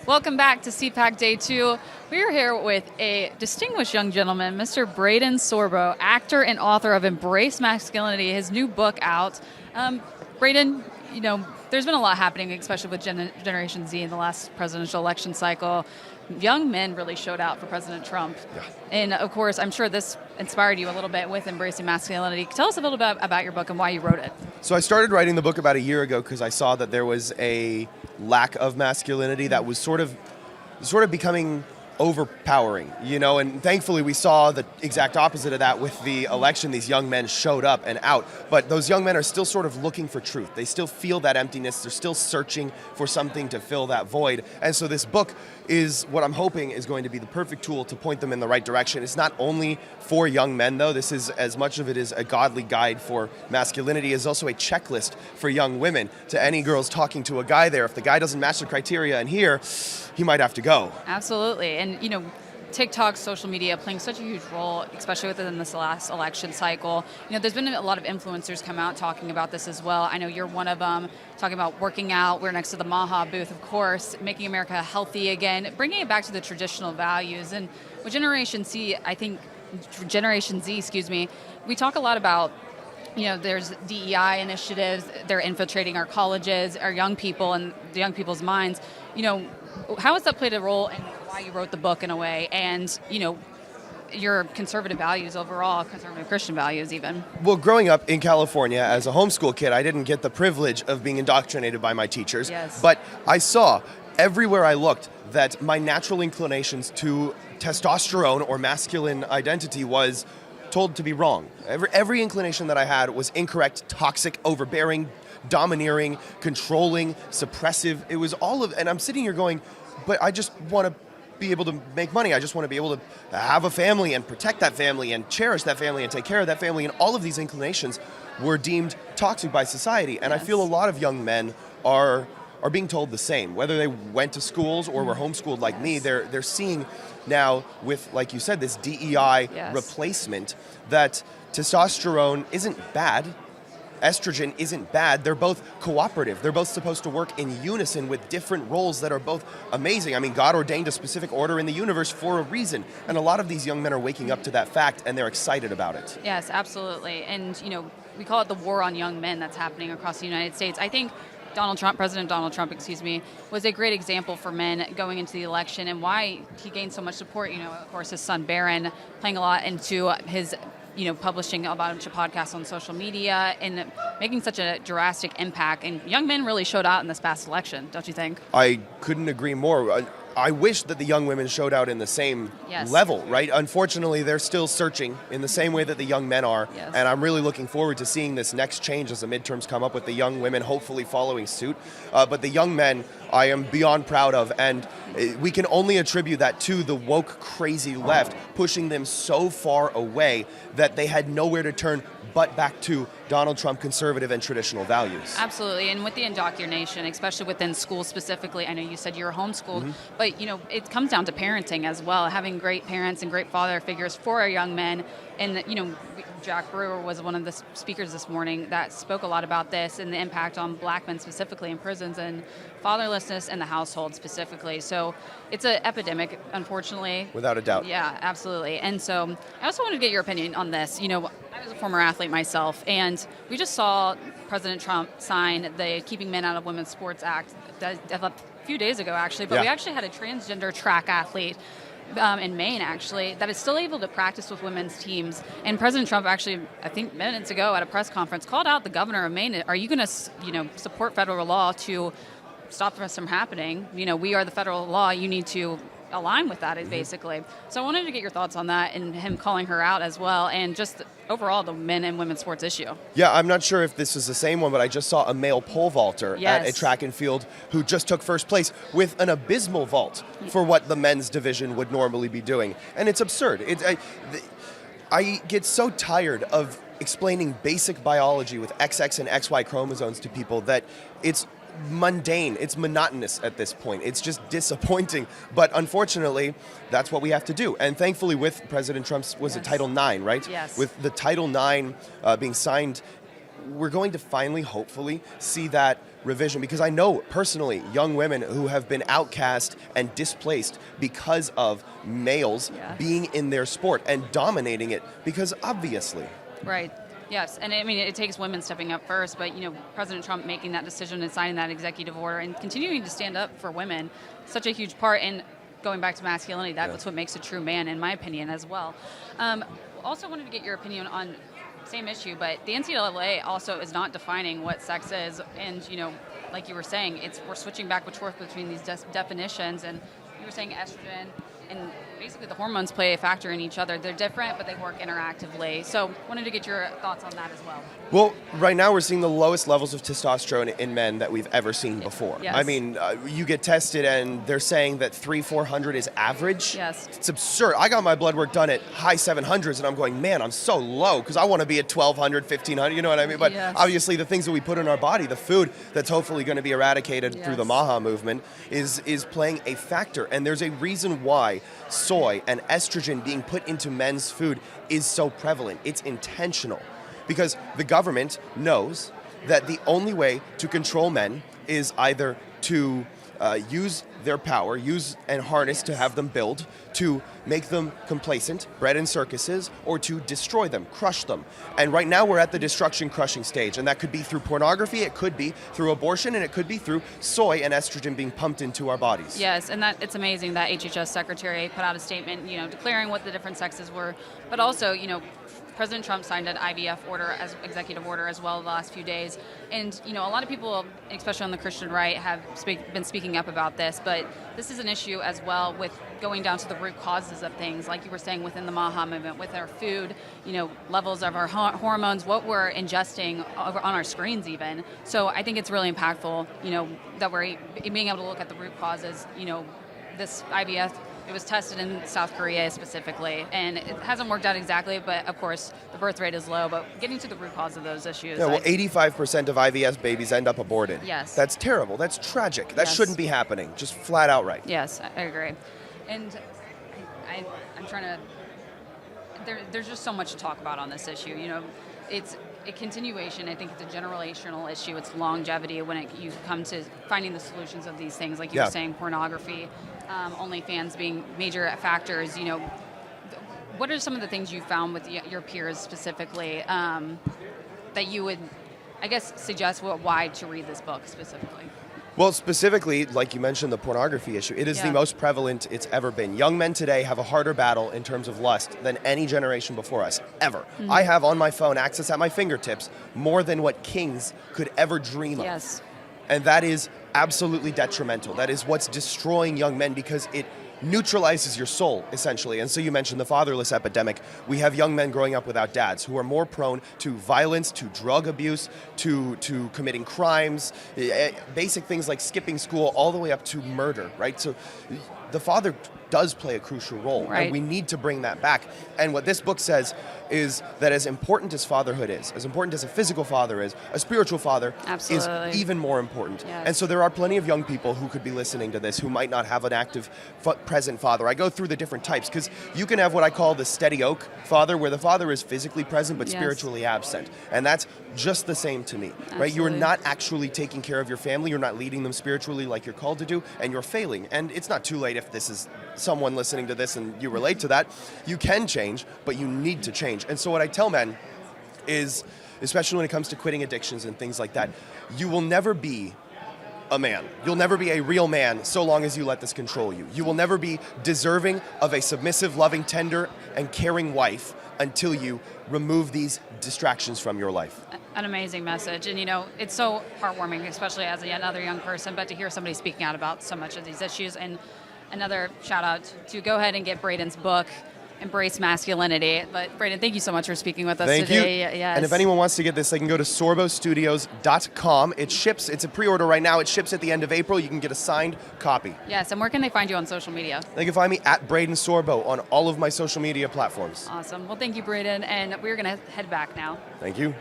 Welcome back to CPAC Day 2. We are here with a distinguished young gentleman, Mr. Braeden Sorbo, actor and author of Embrace Masculinity, his new book out. Braeden, there's been a lot happening, especially with Generation Z in the last presidential election cycle. Young men really showed out for President Trump. Yeah. And of course, I'm sure this inspired you a little bit with Embracing Masculinity. Tell us a little bit about your book and why you wrote it. So I started writing the book about a year ago because I saw that there was a lack of masculinity that was sort of becoming overpowering, and thankfully we saw the exact opposite of that with the election. These young men showed up and out, but those young men are still sort of looking for truth. They still feel that emptiness. They're still searching for something to fill that void. And so this book is what I'm hoping is going to be the perfect tool to point them in the right direction. It's not only for young men, though. This is, as much of it is a godly guide for masculinity, is also a checklist for young women. To any girls talking to a guy there, if the guy doesn't match the criteria in here, he might have to go. Absolutely. And, TikTok, social media playing such a huge role, especially within this last election cycle. There's been a lot of influencers come out talking about this as well. I know you're one of them, talking about working out. We're next to the Maha booth, of course, making America healthy again, bringing it back to the traditional values. And with Generation Z, we talk a lot about there's DEI initiatives. They're infiltrating our colleges, our young people, and the young people's minds. How has that played a role in why you wrote the book in a way, and your conservative values overall, conservative Christian values even? Well, growing up in California as a homeschool kid, I didn't get the privilege of being indoctrinated by my teachers. Yes. But I saw everywhere I looked that my natural inclinations to testosterone or masculine identity was told to be wrong. Every inclination that I had was incorrect, toxic, overbearing, domineering, controlling, suppressive. It was all of, and I'm sitting here going, but I just want to be able to make money. I just want to be able to have a family and protect that family and cherish that family and take care of that family. And all of these inclinations were deemed toxic by society. And Yes. I feel a lot of young men are being told the same, whether they went to schools or were homeschooled like me. They're seeing now with, like you said, this DEI Yes. replacement, that testosterone isn't bad. Estrogen isn't bad. They're both cooperative. They're both supposed to work in unison with different roles that are both amazing. I mean, God ordained a specific order in the universe for a reason. And a lot of these young men are waking up to that fact, and they're excited about it. Yes, absolutely. And, we call it the war on young men that's happening across the United States. I think President Donald Trump, was a great example for men going into the election and why he gained so much support. Of course, his son Barron playing a lot into his publishing a bunch of podcasts on social media and making such a drastic impact. And young men really showed out in this past election, don't you think? I couldn't agree more. I wish that the young women showed out in the same Yes. level, right? Unfortunately, they're still searching in the same way that the young men are. Yes. And I'm really looking forward to seeing this next change as the midterms come up, with the young women hopefully following suit. But the young men, I am beyond proud of. And we can only attribute that to the woke, crazy left pushing them so far away that they had nowhere to turn but back to Donald Trump conservative and traditional values. Absolutely, and with the indoctrination, especially within schools specifically, I know you said you were homeschooled, but it comes down to parenting as well, having great parents and great father figures for our young men. And Jack Brewer was one of the speakers this morning that spoke a lot about this and the impact on black men specifically in prisons and fatherlessness in the household specifically. So it's an epidemic, unfortunately. Without a doubt. Yeah, absolutely. And so I also wanted to get your opinion on this. I was a former athlete myself, and we just saw President Trump sign the Keeping Men Out of Women's Sports Act a few days ago, actually. But Yeah. we actually had a transgender track athlete in Maine, actually, that is still able to practice with women's teams. And President Trump actually, I think minutes ago at a press conference, called out the governor of Maine. Are you going to, support federal law to stop this from happening? We are the federal law. You need to align with that, basically. So I wanted to get your thoughts on that and him calling her out as well, and just overall the men and women's sports issue. Yeah, I'm not sure if this is the same one, but I just saw a male pole vaulter Yes. at a track and field who just took first place with an abysmal vault for what the men's division would normally be doing. And it's absurd. I get so tired of explaining basic biology with XX and XY chromosomes to people that it's mundane. It's monotonous at this point. It's just disappointing. But unfortunately, that's what we have to do. And thankfully, with President Trump's, was it Title IX, right? Yes. With the Title IX being signed, we're going to finally, hopefully, see that revision, because I know personally young women who have been outcast and displaced because of males being in their sport and dominating it, because obviously. Right. Yes, and I mean, it takes women stepping up first, but, President Trump making that decision and signing that executive order and continuing to stand up for women, such a huge part. And going back to masculinity, that's what makes a true man, in my opinion, as well. Also wanted to get your opinion on same issue, but the NCAA also is not defining what sex is, and like you were saying, we're switching back and forth between these definitions, and you were saying estrogen, and basically the hormones play a factor in each other. They're different, but they work interactively. So wanted to get your thoughts on that as well. Well, right now we're seeing the lowest levels of testosterone in men that we've ever seen before. Yes. I mean, you get tested and they're saying that 300-400 is average. Yes. It's absurd. I got my blood work done at high 700s and I'm going, man, I'm so low because I want to be at 1200, 1500, you know what I mean? But obviously the things that we put in our body, the food that's hopefully going to be eradicated through the MAHA movement is playing a factor. And there's a reason why soy and estrogen being put into men's food is so prevalent. It's intentional. Because the government knows that the only way to control men is either to use their power, use and harness to have them build, to make them complacent, bred in circuses, or to destroy them, crush them. And right now we're at the destruction crushing stage, and that could be through pornography, it could be through abortion, and it could be through soy and estrogen being pumped into our bodies. Yes, and it's amazing that HHS secretary put out a statement, declaring what the different sexes were, but also, President Trump signed an IVF order, as executive order, as well the last few days. And, a lot of people, especially on the Christian right, have been speaking up about this. But this is an issue as well with going down to the root causes of things, like you were saying within the MAHA movement, with our food, levels of our hormones, what we're ingesting on our screens even. So I think it's really impactful, that we're being able to look at the root causes. This IVF, it was tested in South Korea specifically, and it hasn't worked out exactly, but of course the birth rate is low, but getting to the root cause of those issues. Yeah, well, 85% of IVF babies end up aborted. Yes. That's terrible. That's tragic. That shouldn't be happening, just flat out right. Yes, I agree. And I'm trying to, there's just so much to talk about on this issue. It's a continuation. I think it's a generational issue. It's longevity when you come to finding the solutions of these things, like you were saying, pornography, OnlyFans being major factors. What are some of the things you found with your peers specifically that you would, I guess, suggest why to read this book specifically? Well, specifically, like you mentioned, the pornography issue, it is the most prevalent it's ever been. Young men today have a harder battle in terms of lust than any generation before us, ever. Mm-hmm. I have on my phone access at my fingertips more than what kings could ever dream of. Yes. And that is absolutely detrimental. That is what's destroying young men, because it neutralizes your soul, essentially. And so you mentioned the fatherless epidemic. We have young men growing up without dads who are more prone to violence, to drug abuse, to committing crimes, basic things like skipping school, all the way up to murder, right? So the father does play a crucial role, and we need to bring that back. And what this book says is that as important as fatherhood is, as important as a physical father is, a spiritual father is even more important. Yes. And so there are plenty of young people who could be listening to this who might not have an active present father. I go through the different types, because you can have what I call the steady oak father, where the father is physically present but spiritually absent. And that's just the same to me, right? You're not actually taking care of your family, you're not leading them spiritually like you're called to do, and you're failing. And it's not too late if this is someone listening to this and you relate to that. You can change, but you need to change. And so what I tell men is, especially when it comes to quitting addictions and things like that, you will never be a man. You'll never be a real man so long as you let this control you. You will never be deserving of a submissive, loving, tender, and caring wife until you remove these distractions from your life. An amazing message. And, it's so heartwarming, especially as another young person, but to hear somebody speaking out about so much of these issues. And another shout out to go ahead and get Braeden's book, Embrace Masculinity. But Braeden, thank you so much for speaking with us today. Thank you. Yes. And if anyone wants to get this, they can go to sorbostudios.com. It ships. It's a pre-order right now. It ships at the end of April. You can get a signed copy. Yes, and where can they find you on social media? They can find me at Braeden Sorbo on all of my social media platforms. Awesome. Well, thank you, Braeden, and we're going to head back now. Thank you.